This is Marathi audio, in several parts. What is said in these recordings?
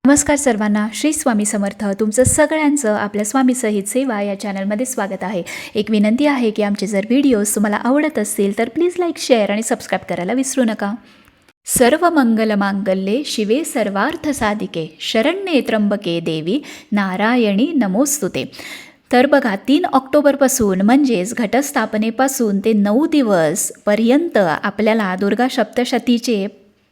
नमस्कार सर्वांना, श्री स्वामी समर्थ. तुमचं सगळ्यांचं आपल्या स्वामी सहित सेवा या चॅनलमध्ये स्वागत आहे. एक विनंती आहे की आमचे जर व्हिडिओज तुम्हाला आवडत असतील तर प्लीज लाईक, शेअर आणि सबस्क्राईब करायला विसरू नका. सर्व मंगल मांगल्ये शिवे सर्वार्थ साधिके शरण्ये त्र्यंबके देवी नारायणी नमोस्तुते. तर बघा 3 ऑक्टोबरपासून म्हणजेच घटस्थापनेपासून ते 9 दिवसपर्यंत आपल्याला दुर्गा सप्तशतीचे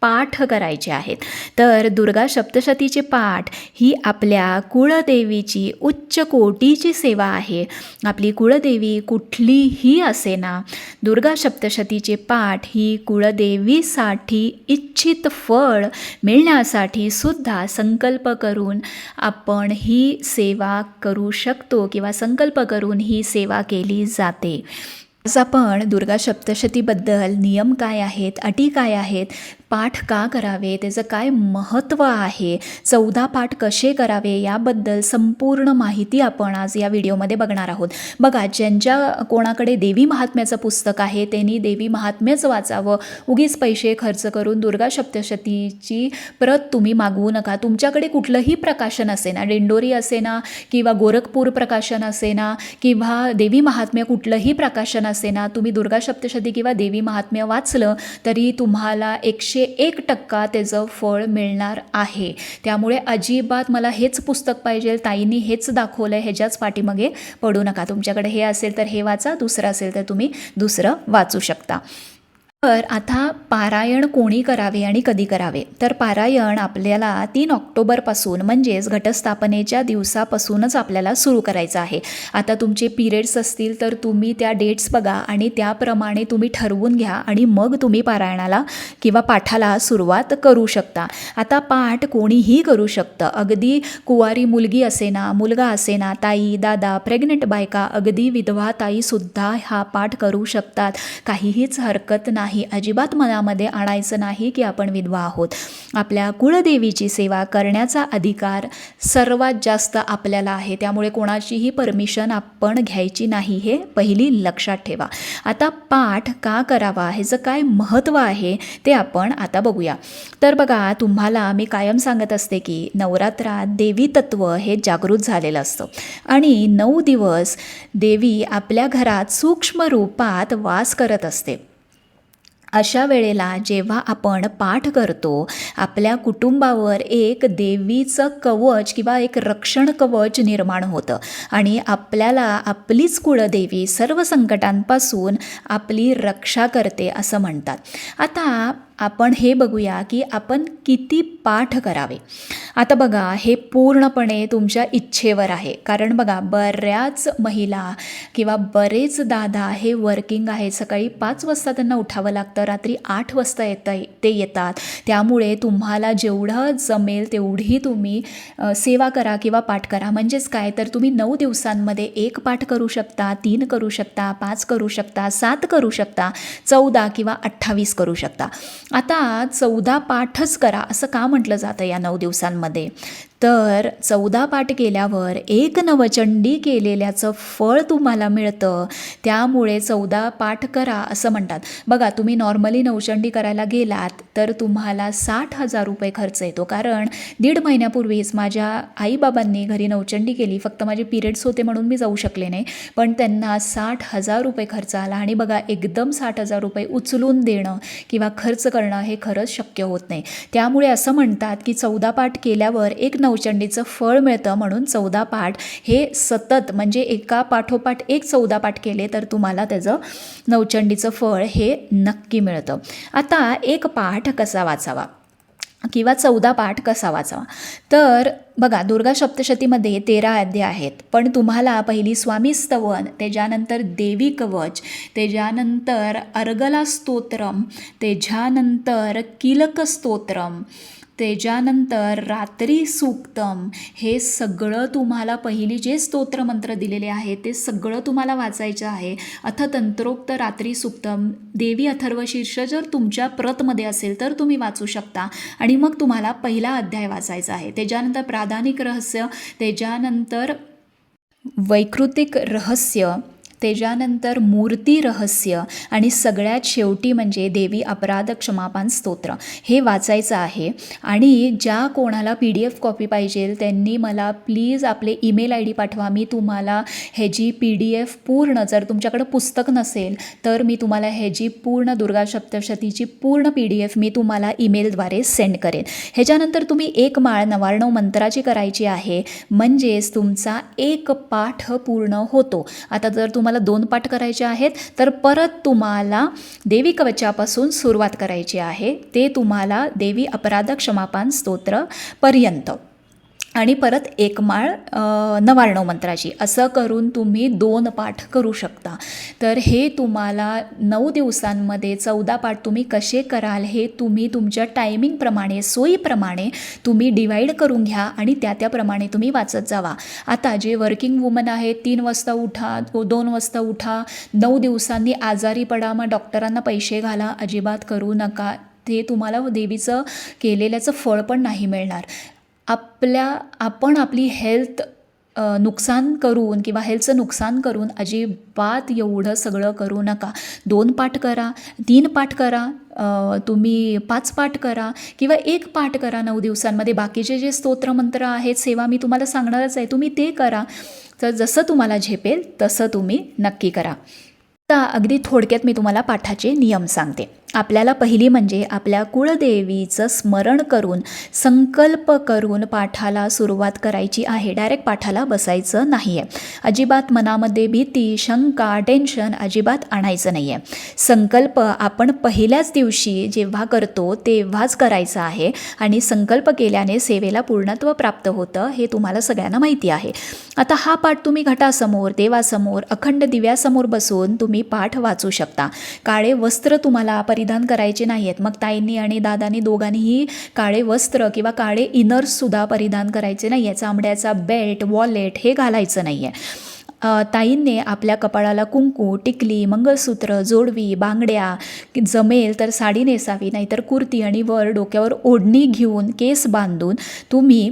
पाठ करायचे आहेत. तर दुर्गा सप्तशतीचे पाठ ही आपल्या कुळदेवीची उच्च कोटीची सेवा आहे. आपली कुळदेवी कुठलीही असेना, दुर्गा सप्तशतीचे पाठ ही कुळदेवीसाठी इच्छित फळ मिळण्यासाठी सुद्धा संकल्प करून आपण ही सेवा करू शकतो किंवा संकल्प करून ही सेवा केली जाते. आज आपण दुर्गा सप्तशतीबद्दल नियम काय आहेत, अटी काय आहेत, पाठ का करावे, त्याचं काय महत्त्व आहे, 14 पाठ कसे करावे याबद्दल संपूर्ण माहिती आपण आज या व्हिडिओमध्ये बघणार आहोत. बघा, ज्यांच्या कोणाकडे देवी महात्म्याचं पुस्तक आहे त्यांनी देवी महात्म्यच वाचावं. उगीच पैसे खर्च करून दुर्गा सप्तशतीची प्रत तुम्ही मागवू नका. तुमच्याकडे कुठलंही प्रकाशन असेना, दिंडोरी असेना किंवा गोरखपूर प्रकाशन असेना किंवा देवी महात्म्य कुठलंही प्रकाशन असेना, तुम्ही दुर्गा सप्तशती किंवा देवी महात्म्य वाचलं तरी तुम्हाला 101% त्याचं फळ मिळणार आहे. त्यामुळे अजिबात मला हेच पुस्तक पाहिजे, ताईंनी हेच दाखवलं आहे ह्याच्याच पाठीमागे पडू नका. तुमच्याकडे हे असेल तर हे वाचा, दुसरं असेल तर तुम्ही दुसरं वाचू शकता. तर आता पारायण कोणी करावे आणि कधी करावे? तर पारायण आपल्याला 3 ऑक्टोबरपासून म्हणजेच घटस्थापनेच्या दिवसापासूनच आपल्याला सुरू करायचं आहे. आता तुमचे पिरियड्स असतील तर तुम्ही त्या डेट्स बघा आणि त्याप्रमाणे तुम्ही ठरवून घ्या आणि मग तुम्ही पारायणाला किंवा पाठाला सुरुवात करू शकता. आता पाठ कोणीही करू शकतं. अगदी कुवारी मुलगी असेना, मुलगा असेना, ताई, दादा, प्रेग्नेंट बायका, अगदी विधवा ताईसुद्धा हा पाठ करू शकतात. काहीहीच हरकत नाही. अजिबात मनामध्ये आणायचं नाही की आपण विधवा आहोत. आपल्या कुळदेवीची सेवा करण्याचा अधिकार सर्वात जास्त आपल्याला आहे. त्यामुळे कोणाचीही परमिशन आपण घ्यायची नाही, हे पहिली लक्षात ठेवा. आता पाठ का करावा, ह्याचं काय महत्त्व आहे ते आपण आता बघूया. तर बघा, तुम्हाला मी कायम सांगत असते की नवरात्रात देवी तत्व हे जागृत झालेलं असतं आणि 9 दिवस देवी आपल्या घरात सूक्ष्म रूपात वास करत असते. अशा वेळेला जेव्हा आपण पाठ करतो, आपल्या कुटुंबावर एक देवीचं कवच किंवा एक रक्षण कवच निर्माण होतं आणि आपल्याला आपलीच कुळदेवी सर्व संकटांपासून आपली रक्षा करते असं म्हणतात. आता आपण हे बघूया की आपण किती पाठ करावे. आता बघा, हे पूर्णपणे तुमच्या इच्छेवर आहे. कारण बघा, बऱ्याच महिला किंवा बरेच दादा हे वर्किंग आहेत. सकाळी 5 वाजता त्यांना उठावं लागतं, रात्री 8 वाजता ते येतात. त्यामुळे तुम्हाला जेवढं जमेल तेवढी तुम्ही सेवा करा किंवा पाठ करा. म्हणजेच काय, तर तुम्ही 9 दिवसांमध्ये 1 पाठ करू शकता, 3 करू शकता, 5 करू शकता, 7 करू शकता, 14 किंवा 28 करू शकता. आता 14 पाठच करा असं का म्हटलं जातं या 9 दिवसांमध्ये? तर 14 पाठ केल्यावर एक नवचंडी केलेल्याचं फळ तुम्हाला मिळतं. त्यामुळे 14 पाठ करा असं म्हणतात. बघा, तुम्ही नॉर्मली नवचंडी करायला गेलात तर तुम्हाला 60,000 रुपये खर्च येतो. कारण 1.5 महिन्यापूर्वीच माझ्या आईबाबांनी घरी नवचंडी केली. फक्त माझे पिरियड्स होते म्हणून मी जाऊ शकले नाही, पण त्यांना 60,000 रुपये खर्च आला. आणि बघा, एकदम 60,000 रुपये उचलून देणं किंवा खर्च करणं हे खरंच शक्य होत नाही. त्यामुळे असं म्हणतात की 14 पाठ केल्यावर एक नवचंडीचं फळ मिळतं. म्हणून 14 पाठ हे सतत, म्हणजे एका पाठोपाठ एक 14 पाठ केले तर तुम्हाला त्याचं नवचंडीचं फळ हे नक्की मिळतं. आता एक पाठ कसा वाचावा किंवा 14 पाठ कसा वाचावा? तर बघा, दुर्गा सप्तशतीमध्ये 13 अध्याय आहेत, पण तुम्हाला पहिली स्वामी स्तवन, त्याच्यानंतर देवी कवच, त्याच्यानंतर अर्गला स्तोत्रम, त्याच्यानंतर किलक स्तोत्रम, त्याच्यानंतर रात्री सूक्तम, हे सगळं तुम्हाला पहिली जे स्तोत्रमंत्र दिलेले आहेत ते सगळं तुम्हाला वाचायचं आहे. अथ तंत्रोक्त रात्री सूक्तम, देवी अथर्वशीर्ष जर तुमच्या प्रतमध्ये असेल तर तुम्ही वाचू शकता. आणि मग तुम्हाला पहिला अध्याय वाचायचा आहे. त्याच्यानंतर प्राधानिक रहस्य, त्याच्यानंतर वैकृतिक रहस्य, त्याच्यानंतर मूर्ती रहस्य आणि सगळ्यात शेवटी म्हणजे देवी अपराध क्षमापण स्तोत्र हे वाचायचं आहे. आणि ज्या कोणाला PDF कॉपी पाहिजे त्यांनी मला प्लीज आपले ईमेल ID पाठवा. मी तुम्हाला ह्याची PDF पूर्ण, जर तुमच्याकडं पुस्तक नसेल तर मी तुम्हाला ह्याची पूर्ण दुर्गा सप्तशतीची पूर्ण PDF मी तुम्हाला ईमेलद्वारे सेंड करेन. ह्याच्यानंतर तुम्ही एक माळ 99 मंत्राची करायची आहे, म्हणजेच तुमचा एक पाठ पूर्ण होतो. आता जर तुम्हाला 2 पाठ करायचे आहेत तर परत तुम्हाला देवी कवचापासून सुरुवात करायची आहे. ते तुम्हाला देवी अपराध क्षमापण स्तोत्र पर्यंत आणि परत एक माळ 99 मंत्राची, असं करून तुम्ही 2 पाठ करू शकता. तर हे तुम्हाला 9 दिवसांमध्ये 14 पाठ तुम्ही कसे कराल हे तुम्ही तुमच्या टायमिंगप्रमाणे, सोयीप्रमाणे तुम्ही डिवाईड करून घ्या आणि त्याप्रमाणे तुम्ही वाचत जावा. आता जे वर्किंग वुमन आहेत 3 वाजता उठा, 2 वाजता उठा, 9 दिवसांनी आजारी पडा, मग डॉक्टरांना पैसे घाला, अजिबात करू नका. ते तुम्हाला देवीचं केलेल्याचं फळ पण नाही मिळणार. आपण आपली हेल्थ नुकसान करून किंवा हेल्थचं नुकसान करून अजिबात एवढं सगळं करू नका. 2 पाठ करा, 3 पाठ करा, तुम्ही 5 पाठ करा किंवा 1 पाठ करा 9 दिवसांमध्ये. बाकीचे जे स्तोत्रमंत्र आहेत, सेवा मी तुम्हाला सांगणारच आहे, तुम्ही ते करा. तर जसं तुम्हाला झेपेल तसं तुम्ही नक्की करा. आता अगदी थोडक्यात मी तुम्हाला पाठाचे नियम सांगते. आपल्याला पहिली म्हणजे आपल्या कुळदेवीचं स्मरण करून, संकल्प करून पाठाला सुरुवात करायची आहे. डायरेक्ट पाठाला बसायचं नाही आहे. अजिबात मनामध्ये भीती, शंका, टेन्शन अजिबात आणायचं नाही आहे. संकल्प आपण पहिल्याच दिवशी जेव्हा करतो तेव्हाच करायचा आहे आणि संकल्प केल्याने सेवेला पूर्णत्व प्राप्त होतं, हे तुम्हाला सगळ्यांना माहिती आहे. आता हा पाठ तुम्ही घटासमोर, देवासमोर, अखंड दिव्यासमोर बसून तुम्ही पाठ वाचू शकता. काळे वस्त्र तुम्हाला परिधान करायचे नाही आहेत. मग ताईंनी आणि दादांनी दोघांनीही काळे वस्त्र किंवा काळे इनर्ससुद्धा परिधान करायचे नाही आहे. चांबड्याचा बेल्ट, वॉलेट हे घालायचं नाही आहे. ताईंने आपल्या कपाळाला कुंकू, टिकली, मंगळसूत्र, जोडवी, बांगड्या, जमेल तर साडी नेसावी, नाहीतर कुर्ती आणि वर डोक्यावर ओढणी घेऊन, केस बांधून तुम्ही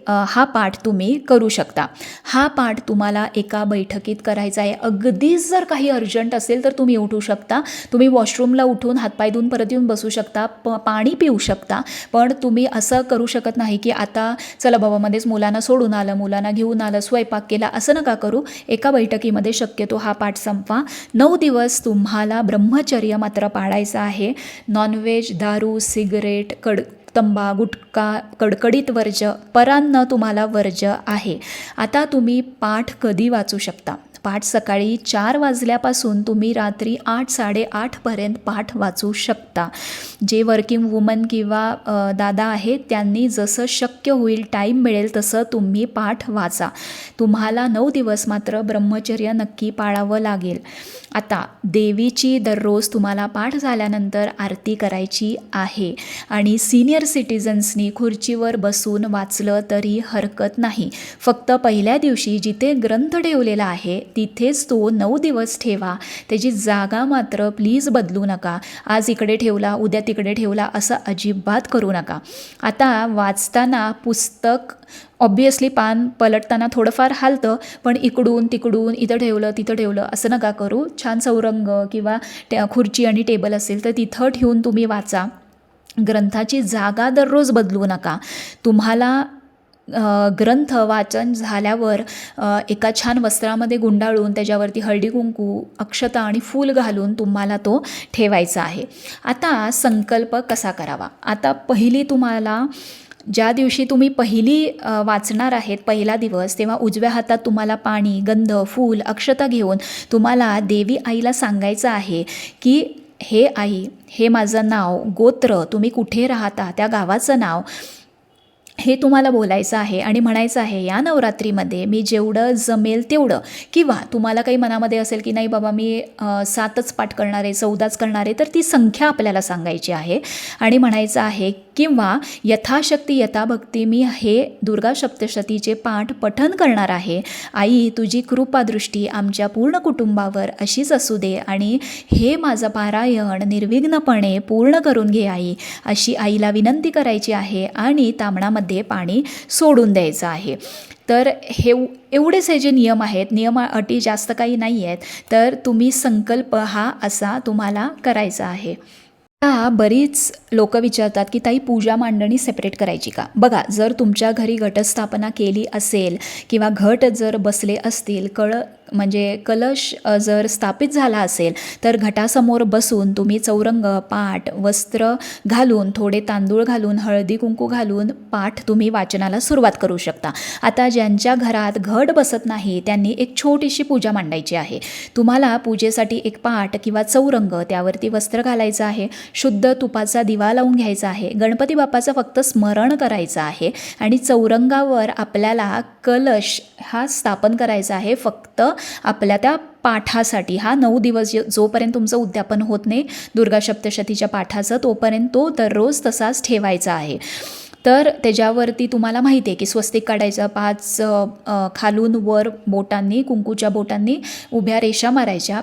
हा पाठ तुम्ही करू शकता. हा पाठ तुम्हाला एका बैठकीत करायचा आहे. अगदीच जर काही अर्जंट असेल तर तुम्ही उठू शकता. तुम्ही वॉशरूमला उठून हातपाय धुवून परत येऊन बसू शकता, पाणी पिऊ शकता. पण तुम्ही असं करू शकत नाही की आता चला बाबा मध्येच मुलांना सोडून आलं, मुलांना घेऊन आलं, स्वयंपाक केला, असं नका करू. एका बैठकीमध्ये शक्यतो हा पाठ संपवा. 9 दिवस तुम्हाला ब्रह्मचर्य मात्र पाळायचं आहे. नॉनव्हेज, दारू, सिगरेट, तंबा, गुटखा, कडकडीत वर्ज्य, परान्न तुम्हाला वर्ज्य आहे. आता तुम्ही पाठ कधी वाचू शकता? पाठ सकाळी 4 वाजल्यापासून तुम्ही रात्री 8, 8:30पर्यंत पाठ वाचू शकता. जे वर्किंग वुमन किंवा दादा आहेत त्यांनी जसं शक्य होईल, टाईम मिळेल तसं तुम्ही पाठ वाचा. तुम्हाला 9 दिवस मात्र ब्रह्मचर्य नक्की पाळावं लागेल. आता देवीची दररोज तुम्हाला पाठ झाल्यानंतर आरती करायची आहे आणि सिनियर सिटिझन्सनी खुर्चीवर बसून वाचलं तरी हरकत नाही. फक्त पहिल्या दिवशी जिथे ग्रंथ ठेवलेला आहे तिथेच तो 9 दिवस ठेवा. त्याची जागा मात्र प्लीज बदलू नका. आज इकडे ठेवला, उद्या तिकडे ठेवला असं अजिबात करू नका. आता वाचताना पुस्तक ऑब्वियसली पान पलटताना थोडंफार हालतं, पण इकडून तिकडून इथं ठेवलं तिथं ठेवलं असं नका करू. छान चौरंग किंवा खुर्ची आणि टेबल असेल तर तिथं ठेवून तुम्ही वाचा. ग्रंथाची जागा दररोज बदलू नका. तुम्हाला ग्रंथ वाचन झाल्यावर एका छान वस्त्रामध्ये गुंडाळून त्याच्यावरती हळदी कुंकू, अक्षता आणि फूल घालून तुम्हाला तो ठेवायचा आहे. आता संकल्प कसा करावा? आता पहिली तुम्हाला ज्या दिवशी तुम्ही पहिली वाचणार आहेत, पहिला दिवस, तेव्हा उजव्या हातात तुम्हाला पाणी, गंध, फूल, अक्षता घेऊन तुम्हाला देवी आईला सांगायचं आहे की हे आई, हे माझं नाव, गोत्र, तुम्ही कुठे राहता त्या गावाचं नाव हे तुम्हाला बोलायचं आहे आणि म्हणायचं आहे या नवरात्रीमध्ये मी जेवढं जमेल तेवढं, किंवा तुम्हाला काही मनामध्ये असेल की नाही बाबा मी 7च पाठ करणार आहे, 14च करणार आहे, तर ती संख्या आपल्याला सांगायची आहे आणि म्हणायचं आहे किंवा यथाशक्ती यथाभक्ती मी हे दुर्गा सप्तशतीचे पाठ पठण करणार आहे. आई तुझी कृपादृष्टी आमच्या पूर्ण कुटुंबावर अशीच असू दे आणि हे माझं पारायण निर्विघ्नपणे पूर्ण करून घे आई, अशी आईला विनंती करायची आहे आणि तामणामध्ये पाणी सोडून द्यायचं आहे. तर एवढेच हे जे नियम आहेत, नियम अटी जास्त काही नाही आहेत. तर तुम्ही संकल्प हा असा तुम्हाला करायचा आहे. आता बरीच लोकं विचारतात की ताई पूजा मांडणी सेपरेट करायची का? बघा, जर तुमच्या घरी घटस्थापना केली असेल किंवा घट जर बसले असतील, म्हणजे कलश जर स्थापित झाला असेल, तर घटासमोर बसून तुम्ही चौरंग, पाट, वस्त्र घालून, थोडे तांदूळ घालून, हळदी कुंकू घालून पाठ तुम्ही वाचनाला सुरुवात करू शकता. आता ज्यांच्या घरात घट बसत नाही त्यांनी एक छोटीशी पूजा मांडायची आहे. तुम्हाला पूजेसाठी एक पाट किंवा चौरंग, त्यावरती वस्त्र घालायचं आहे, शुद्ध तुपाचा दिवा लावून घ्यायचा आहे, गणपती बाप्पाचं फक्त स्मरण करायचं आहे आणि चौरंगावर आपल्याला कलश हा स्थापन करायचा आहे फक्त आपल्या त्या पाठासाठी. हा 9 दिवस जोपर्यंत तुमचं उद्यापन होत नाही दुर्गा सप्तशतीच्या पाठाचं, तोपर्यंत तो दररोज तसाच ठेवायचा आहे. तर त्याच्यावरती तुम्हाला माहिती आहे की स्वस्तिक काढायचं, 5 खालून वर बोटांनी, कुंकूच्या बोटांनी उभ्या रेषा मारायच्या.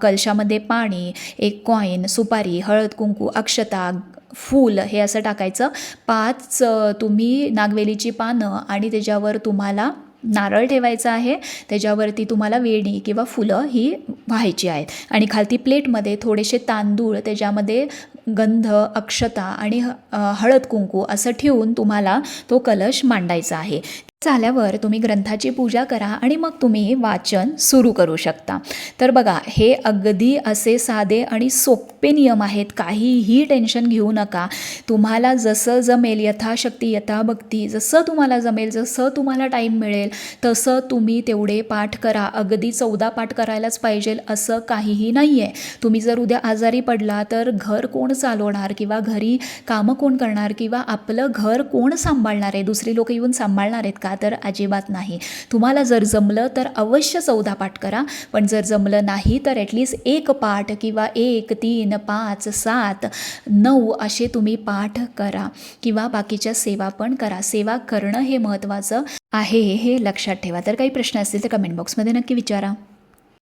कलशामध्ये पाणी, एक कॉईन, सुपारी, हळद कुंकू, अक्षता, फूल हे असं टाकायचं. 5 तुम्ही नागवेलीची पानं आणि त्याच्यावर तुम्हाला नारळ ठेवायचा आहे. त्याच्यावरती तुम्हाला वेणी किंवा फुलं ही व्हायची आहेत आणि खालती प्लेटमध्ये थोडेसे तांदूळ, त्याच्यामध्ये गंध, अक्षता आणि हळद कुंकू असं ठेवून तुम्हाला तो कलश मांडायचा आहे. झाल्यावर तुम्ही ग्रंथाची पूजा करा आणि मग तुम्ही वाचन सुरू करू शकता. तर बघा, हे अगदी असे साधे आणि सोपे नियम आहेत. काहीही टेन्शन घेऊ नका. तुम्हाला जसं जमेल, यथाशक्ती यथाभक्ती, जसं तुम्हाला जमेल, जसं तुम्हाला टाईम मिळेल तसं तुम्ही तेवढे पाठ करा. अगदी 14 पाठ करायलाच पाहिजे असं काहीही नाही आहे. तुम्ही जर उद्या आजारी पडला तर घर कोण चालवणार किंवा घरी कामं कोण करणार किंवा आपलं घर कोण सांभाळणार आहे? दुसरी लोक येऊन सांभाळणार आहेत का? तर अजिबात नाही. तुम्हाला जर जमलं तर अवश्य 14 पाठ करा, पण जर जमलं नाही तर ॲटलिस्ट 1 पाठ किंवा 1, 3, 5, 7, 9 असे तुम्ही पाठ करा किंवा बाकीच्या सेवा पण करा. सेवा करणं हे महत्त्वाचं आहे, हे लक्षात ठेवा. तर काही प्रश्न असतील तर कमेंट बॉक्समध्ये नक्की विचारा.